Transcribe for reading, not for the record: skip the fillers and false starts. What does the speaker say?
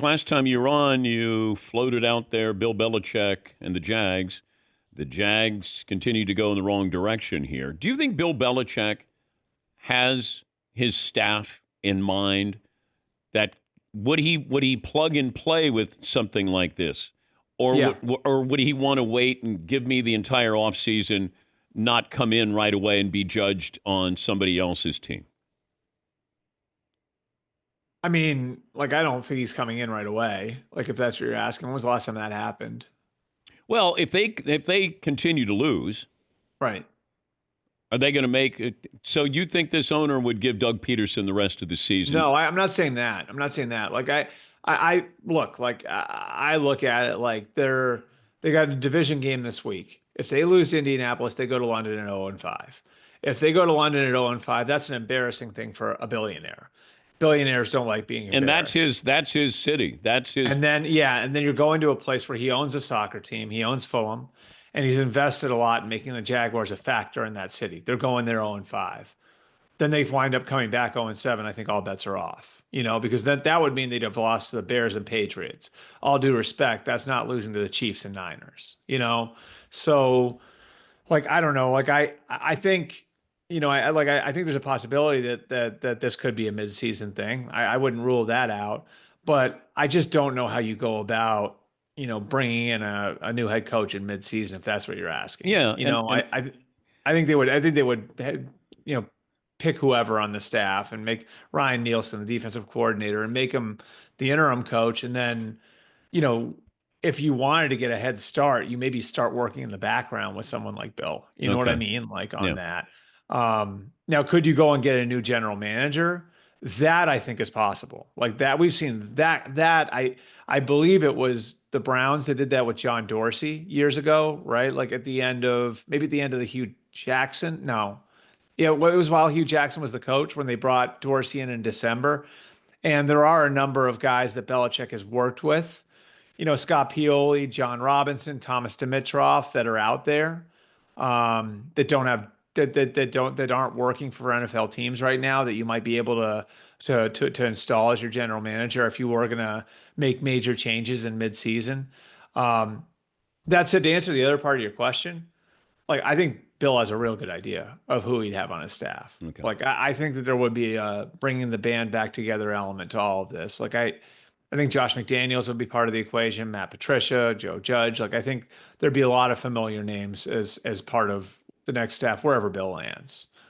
last time you were on, you floated out there Bill Belichick and the Jags. The Jags continue to go in the wrong direction here. Do you think Bill Belichick has his staff in mind? That would he plug and play with something like this, or Yeah. would he want to wait and give me the entire offseason, not come in right away and be judged on somebody else's team? I mean, like, I don't think he's coming in right away. Like, if that's what you're asking, when was the last time that happened? Well, if they continue to lose, Right. are they going to make it? So you think this owner would give Doug Pederson the rest of the season? No, I'm not saying that. I'm not saying that. Like, I look, like, I look at it like they got a division game this week. If they lose to Indianapolis, they go to London at 0-5. If they go to London at 0-5, that's an embarrassing thing for a billionaire. Billionaires don't like being And embarrassed. that's his city. That's his. And then you're going to a place where he owns a soccer team. He owns Fulham, and he's invested a lot in making the Jaguars a factor in that city. They're going there 0-5. Then they wind up coming back 0-7. I think all bets are off, because that would mean they'd have lost to the Bears and Patriots. All due respect, that's not losing to the Chiefs and Niners. So, like, I don't know. Like, I think, I think there's a possibility that this could be a midseason thing. I wouldn't rule that out, but I just don't know how you go about, bringing in a new head coach in midseason, if that's what you're asking. Yeah, I think they would, pick whoever on the staff and make Ryan Nielsen the defensive coordinator and make him the interim coach. And then, you know, if you wanted to get a head start, you maybe start working in the background with someone like Bill. You know what I Okay. mean? Like on Yeah. that. Now, could you go and get a new general manager? That I think is possible. Like that, we've seen that I believe it was the Browns that did that with John Dorsey years ago, right? Like at the end of the Hugh Jackson. No, yeah, well, it was while Hugh Jackson was the coach when they brought Dorsey in December. And there are a number of guys that Belichick has worked with, Scott Pioli, John Robinson, Thomas Dimitroff that are out there, that don't have that aren't working for NFL teams right now that you might be able to install as your general manager if you were going to make major changes in midseason. Um, that said, to answer the other part of your question, like I think Bill has a real good idea of who he'd have on his staff. Okay. Like I think that there would be a bringing the band back together element to all of this. Like I think Josh McDaniels would be part of the equation, Matt Patricia, Joe Judge. Like I think there'd be a lot of familiar names as part of the next staff wherever Bill lands.